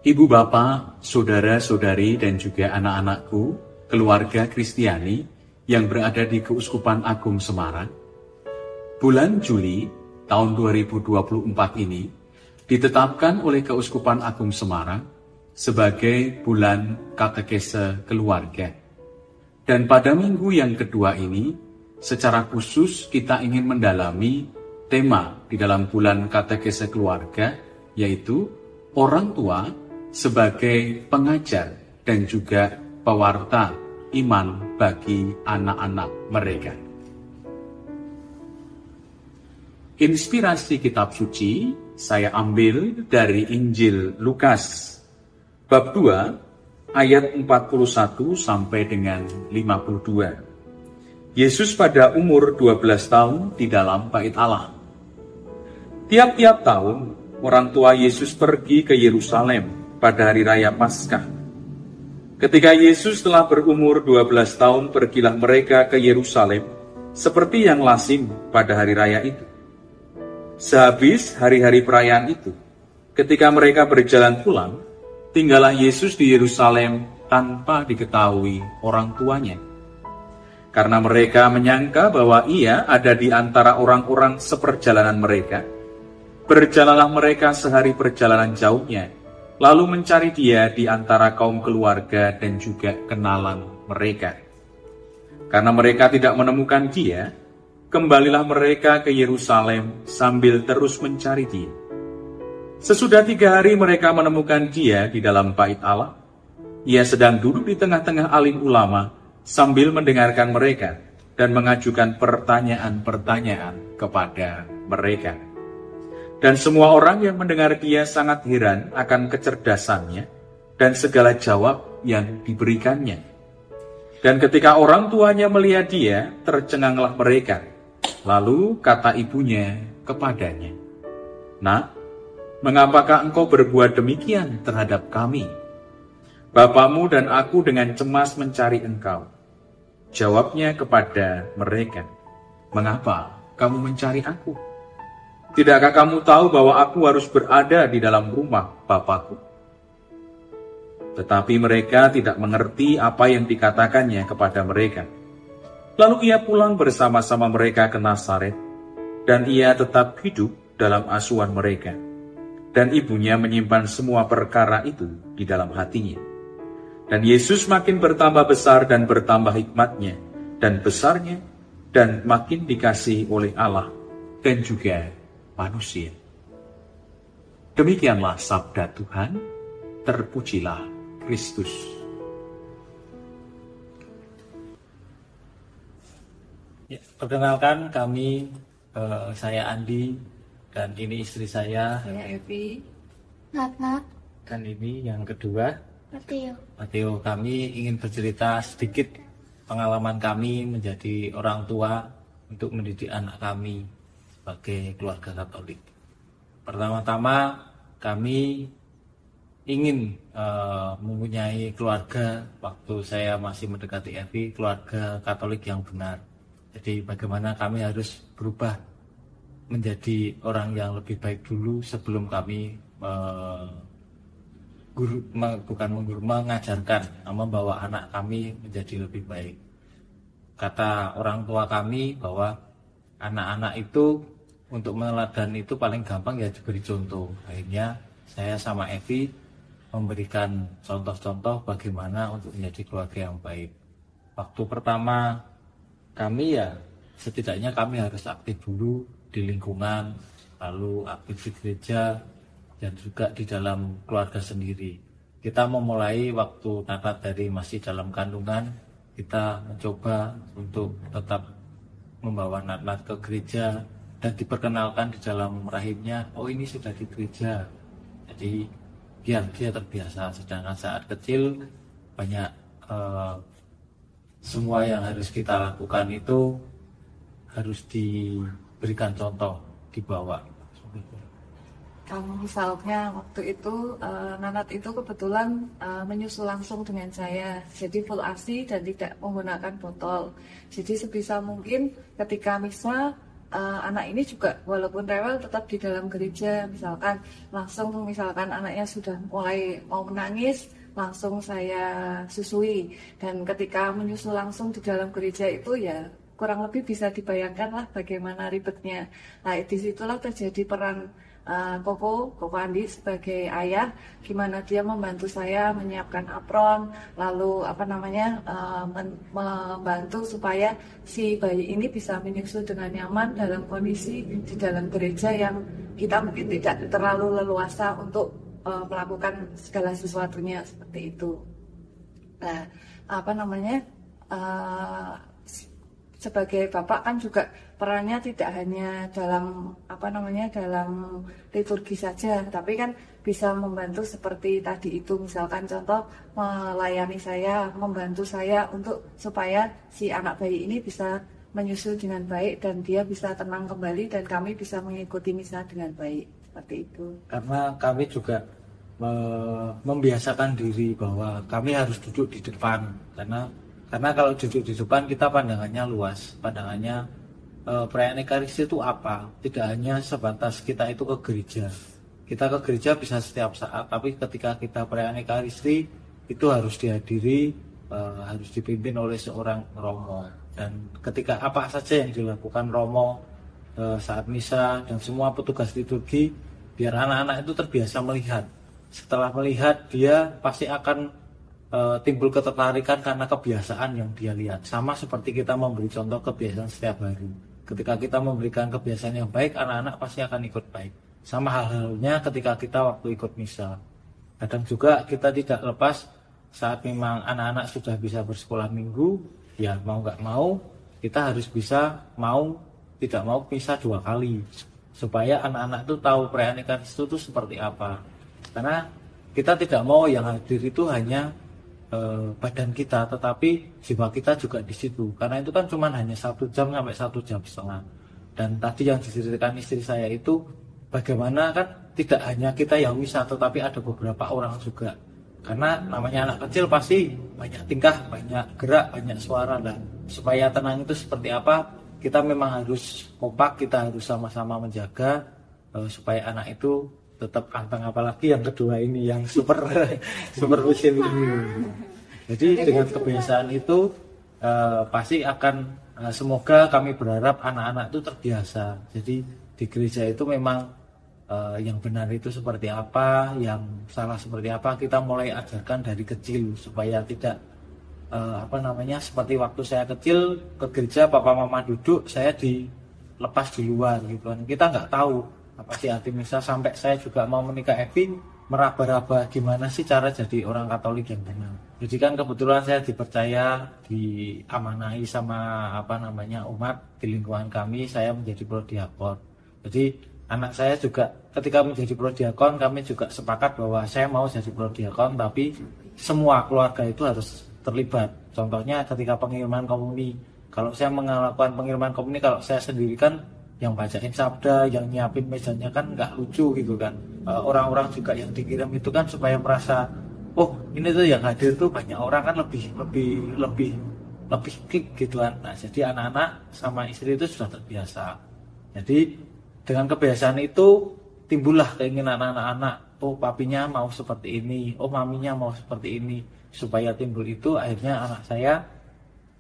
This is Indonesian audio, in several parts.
Ibu bapak, saudara-saudari dan juga anak-anakku, keluarga Kristiani yang berada di Keuskupan Agung Semarang, bulan Juli tahun 2024 ini ditetapkan oleh Keuskupan Agung Semarang sebagai bulan katekese keluarga. Dan pada minggu yang kedua ini, secara khusus kita ingin mendalami tema di dalam bulan katekese keluarga, yaitu orang tua sebagai pengajar dan juga pewarta iman bagi anak-anak mereka. Inspirasi kitab suci saya ambil dari Injil Lukas bab 2 ayat 41 sampai dengan 52. Yesus pada umur 12 tahun di dalam bait Allah. Tiap-tiap tahun orang tua Yesus pergi ke Yerusalem pada hari raya Paskah. Ketika Yesus telah berumur 12 tahun, pergilah mereka ke Yerusalem seperti yang lazim pada hari raya itu. Sehabis hari-hari perayaan itu, ketika mereka berjalan pulang, tinggallah Yesus di Yerusalem tanpa diketahui orang tuanya. Karena mereka menyangka bahwa ia ada di antara orang-orang seperjalanan mereka, berjalanlah mereka sehari perjalanan jauhnya, lalu mencari dia di antara kaum keluarga dan juga kenalan mereka. Karena mereka tidak menemukan dia, kembalilah mereka ke Yerusalem sambil terus mencari dia. Sesudah 3 hari mereka menemukan dia di dalam bait Allah. Ia sedang duduk di tengah-tengah alim ulama sambil mendengarkan mereka dan mengajukan pertanyaan-pertanyaan kepada mereka. Dan semua orang yang mendengar dia sangat heran akan kecerdasannya dan segala jawab yang diberikannya. Dan ketika orang tuanya melihat dia, tercenganglah mereka. Lalu kata ibunya kepadanya, "Nak, mengapakah engkau berbuat demikian terhadap kami? Bapamu dan aku dengan cemas mencari engkau." Jawabnya kepada mereka, "Mengapa kamu mencari aku? Tidakkah kamu tahu bahwa aku harus berada di dalam rumah Bapakku?" Tetapi mereka tidak mengerti apa yang dikatakannya kepada mereka. Lalu ia pulang bersama-sama mereka ke Nazaret, dan ia tetap hidup dalam asuhan mereka. Dan ibunya menyimpan semua perkara itu di dalam hatinya. Dan Yesus makin bertambah besar dan bertambah hikmatnya dan besarnya, dan makin dikasihi oleh Allah dan juga manusia. Demikianlah sabda Tuhan, terpujilah Kristus. Ya, perkenalkan kami, saya Andi, dan ini istri saya Evi, Nat, dan ini yang kedua Mateo. Kami ingin bercerita sedikit pengalaman kami menjadi orang tua untuk mendidik anak kami sebagai keluarga Katolik. Pertama-tama kami ingin mempunyai keluarga, waktu saya masih mendekati Evi, keluarga Katolik yang benar. Jadi bagaimana kami harus berubah menjadi orang yang lebih baik dulu sebelum kami mengajarkan, membawa anak kami menjadi lebih baik. Kata orang tua kami bahwa anak-anak itu untuk meneladani itu paling gampang ya diberi contoh. Akhirnya saya sama Evi memberikan contoh-contoh bagaimana untuk menjadi keluarga yang baik. Waktu pertama kami ya setidaknya kami harus aktif dulu di lingkungan, lalu aktif di gereja dan juga di dalam keluarga sendiri. Kita memulai waktu Natal dari masih dalam kandungan, kita mencoba untuk tetap membawa Natal ke gereja dan diperkenalkan di dalam rahimnya, oh ini sudah di gereja. Jadi biar dia terbiasa. Sedangkan saat kecil banyak semua yang harus kita lakukan itu harus diberikan contoh, dibawa. Kalau misalnya waktu itu Nanat itu kebetulan menyusul langsung dengan saya, jadi full ASI dan tidak menggunakan botol. Jadi sebisa mungkin ketika misa anak ini juga walaupun rewel tetap di dalam gereja, misalkan anaknya sudah mulai mau menangis, langsung saya susui. Dan ketika menyusu langsung di dalam gereja itu ya kurang lebih bisa dibayangkan lah bagaimana ribetnya. Nah, disitulah terjadi peran Koko Andi sebagai ayah, gimana dia membantu saya menyiapkan apron, lalu membantu supaya si bayi ini bisa menyusu dengan nyaman dalam kondisi di dalam gereja yang kita mungkin tidak terlalu leluasa untuk melakukan segala sesuatunya seperti itu. Nah, sebagai bapak kan juga perannya tidak hanya dalam dalam liturgi saja, tapi kan bisa membantu seperti tadi itu, misalkan contoh melayani saya, membantu saya untuk supaya si anak bayi ini bisa menyusu dengan baik dan dia bisa tenang kembali dan kami bisa mengikuti misa dengan baik, seperti itu. Karena kami juga membiasakan diri bahwa kami harus duduk di depan, karena kalau duduk di depan kita pandangannya luas, pandangannya perayaan Ekaristi itu apa? Tidak hanya sebatas kita itu ke gereja. Kita ke gereja bisa setiap saat, tapi ketika kita perayaan Ekaristi itu harus dihadiri, harus dipimpin oleh seorang romo. Dan ketika apa saja yang dilakukan romo saat misa dan semua petugas liturgi, biar anak-anak itu terbiasa melihat. Setelah melihat, dia pasti akan timbul ketertarikan karena kebiasaan yang dia lihat. Sama seperti kita memberi contoh kebiasaan setiap hari. Ketika kita memberikan kebiasaan yang baik, anak-anak pasti akan ikut baik. Sama halnya ketika kita waktu ikut misa. Kadang juga kita tidak lepas saat memang anak-anak sudah bisa bersekolah minggu, ya mau nggak mau, kita harus bisa tidak mau misa 2 kali. Supaya anak-anak itu tahu perayaan Ekaristi itu seperti apa. Karena kita tidak mau yang hadir itu hanya badan kita, tetapi jiwa kita juga di situ. Karena itu kan cuma hanya 1 jam sampai 1 jam setengah. Dan tadi yang diceritakan istri saya itu bagaimana kan tidak hanya kita yang misa, tetapi ada beberapa orang juga. Karena namanya anak kecil pasti banyak tingkah, banyak gerak, banyak suara. Dan supaya tenang itu seperti apa, kita memang harus kompak, kita harus sama-sama menjaga supaya anak itu tetap anteng, apalagi yang kedua ini yang super mesin ini. Jadi dengan kebiasaan itu pasti akan semoga kami berharap anak-anak itu terbiasa. Jadi di gereja itu memang yang benar itu seperti apa, yang salah seperti apa, kita mulai ajarkan dari kecil supaya tidak seperti waktu saya kecil ke gereja papa mama duduk, saya dilepas di luar gitu kan. Kita nggak tahu apa sih arti misa, sampai saya juga mau menikah Evi meraba-raba gimana sih cara jadi orang Katolik yang benar. Jadi kan kebetulan saya dipercaya, diamanahi sama umat di lingkungan kami, saya menjadi prodiakon. Jadi anak saya juga ketika menjadi prodiakon, kami juga sepakat bahwa saya mau jadi prodiakon, tapi semua keluarga itu harus terlibat. Contohnya ketika pengiriman komuni, kalau saya melakukan pengiriman komuni, kalau saya sendiri kan yang bacain sabda, yang nyiapin mejanya kan nggak lucu gitu kan. Orang-orang juga yang dikirim itu kan supaya merasa, oh ini tuh yang hadir tuh banyak orang, kan lebih klik gitu kan. Nah, jadi anak-anak sama istri itu sudah terbiasa. Jadi dengan kebiasaan itu timbullah keinginan anak-anak, oh papinya mau seperti ini, oh maminya mau seperti ini. Supaya timbul itu, akhirnya anak saya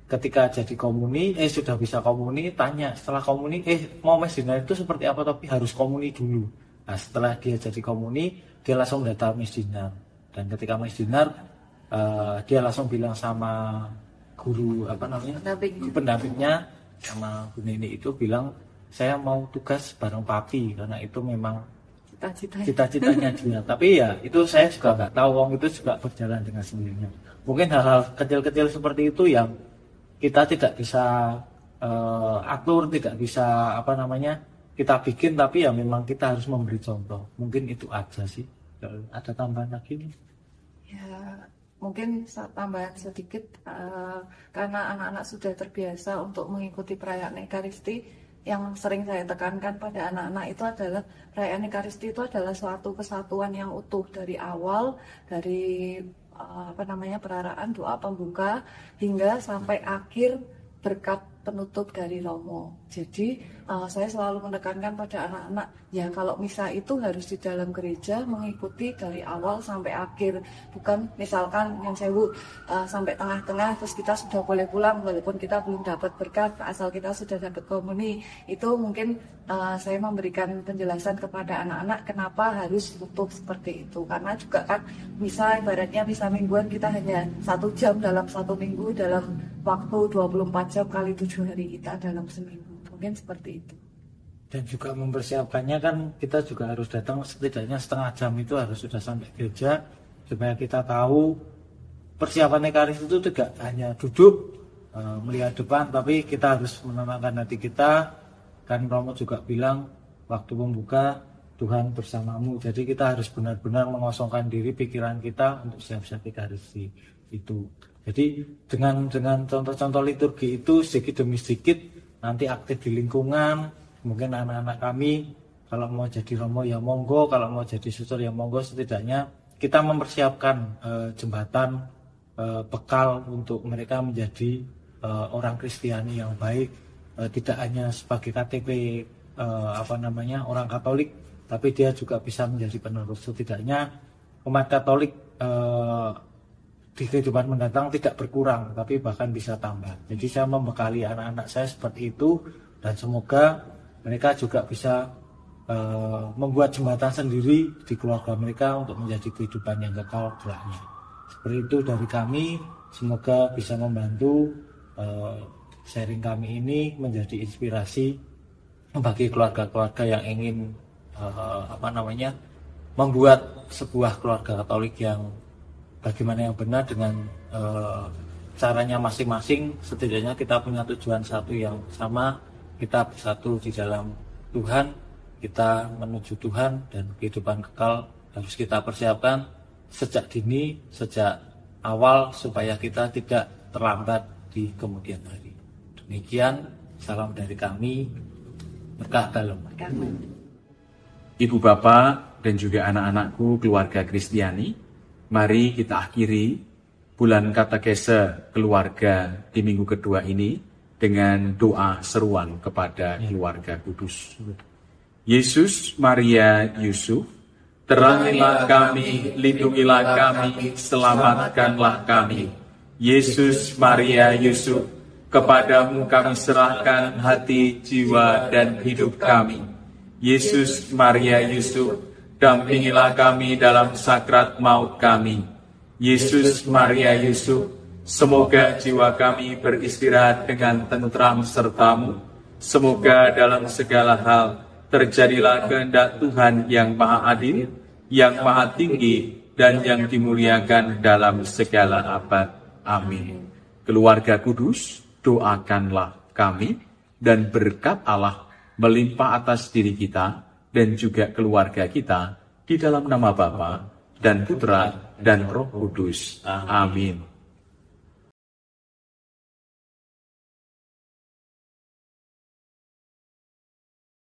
ketika jadi komuni, sudah bisa komuni, tanya setelah komuni, mau mes dinar itu seperti apa, tapi harus komuni dulu. Nah, setelah dia jadi komuni, dia langsung daftar mes dinar. Dan ketika mes dinar, dia langsung bilang sama guru pendampingnya, sama Bu Nini itu bilang, saya mau tugas bareng papi, karena itu memang cita-citanya dia. Tapi ya itu saya juga nggak tahu, wong itu juga berjalan dengan sendirinya. Mungkin hal-hal kecil-kecil seperti itu yang kita tidak bisa atur, tidak bisa kita bikin, tapi ya memang kita harus memberi contoh. Mungkin itu aja sih. Ada tambahan lagi nih? Ya, mungkin tambahan sedikit, karena anak-anak sudah terbiasa untuk mengikuti perayaan Ekaristi. Yang sering saya tekankan pada anak-anak itu adalah perayaan Ekaristi itu adalah suatu kesatuan yang utuh dari awal, dari perayaan doa pembuka hingga sampai akhir berkat penutup dari Romo. Jadi saya selalu menekankan pada anak-anak, ya kalau misa itu harus di dalam gereja, mengikuti dari awal sampai akhir. Bukan misalkan yang sewu sampai tengah-tengah terus kita sudah boleh pulang walaupun kita belum dapat berkat, asal kita sudah dapat komuni. Itu mungkin saya memberikan penjelasan kepada anak-anak kenapa harus utuh seperti itu. Karena juga kan misa ibaratnya misa mingguan kita hanya 1 jam dalam 1 minggu, dalam waktu 24 jam kali 7 hari kita dalam seminggu. Mungkin seperti itu. Dan juga mempersiapkannya kan kita juga harus datang setidaknya setengah jam itu harus sudah sampai gereja supaya kita tahu persiapan Ekaris itu tidak hanya duduk melihat depan, tapi kita harus menenangkan hati kita. Kan Romo juga bilang waktu membuka Tuhan bersamamu. Jadi kita harus benar-benar mengosongkan diri pikiran kita untuk siap-siap Ekaristi itu. Jadi dengan contoh-contoh liturgi itu sedikit demi sedikit nanti aktif di lingkungan. Mungkin anak-anak kami kalau mau jadi romo ya monggo, kalau mau jadi suster ya monggo. Setidaknya kita mempersiapkan jembatan bekal untuk mereka menjadi orang Kristiani yang baik, tidak hanya sebagai KTP orang Katolik, tapi dia juga bisa menjadi penerus. Setidaknya umat Katolik di kehidupan mendatang tidak berkurang, tapi bahkan bisa tambah. Jadi saya membekali anak-anak saya seperti itu, dan semoga mereka juga bisa membuat jembatan sendiri di keluarga mereka untuk menjadi kehidupan yang kekal kelaknya. Seperti itu dari kami, semoga bisa membantu sharing kami ini menjadi inspirasi bagi keluarga-keluarga yang ingin membuat sebuah keluarga Katolik yang bagaimana yang benar dengan caranya masing-masing. Setidaknya kita punya tujuan satu yang sama, kita bersatu di dalam Tuhan, kita menuju Tuhan, dan kehidupan kekal harus kita persiapkan sejak dini, sejak awal supaya kita tidak terlambat di kemudian hari. Demikian, salam dari kami, berkah dalam. Ibu bapak dan juga anak-anakku keluarga Kristiani, mari kita akhiri bulan katekese keluarga di minggu kedua ini dengan doa seruan kepada keluarga kudus. Yesus, Maria, Yusuf, terangilah kami, lindungilah kami, selamatkanlah kami. Yesus, Maria, Yusuf, kepadamu kami serahkan hati, jiwa, dan hidup kami. Yesus, Maria, Yusuf, dampingilah kami dalam sakrat maut kami. Yesus, Maria, Yusuf, semoga jiwa kami beristirahat dengan tentram sertamu. Semoga dalam segala hal terjadilah kehendak Tuhan yang maha adil, yang maha tinggi, dan yang dimuliakan dalam segala abad. Amin. Keluarga kudus, doakanlah kami, dan berkat Allah melimpah atas diri kita dan juga keluarga kita, di dalam nama Bapa dan Putra dan Roh Kudus. Amin.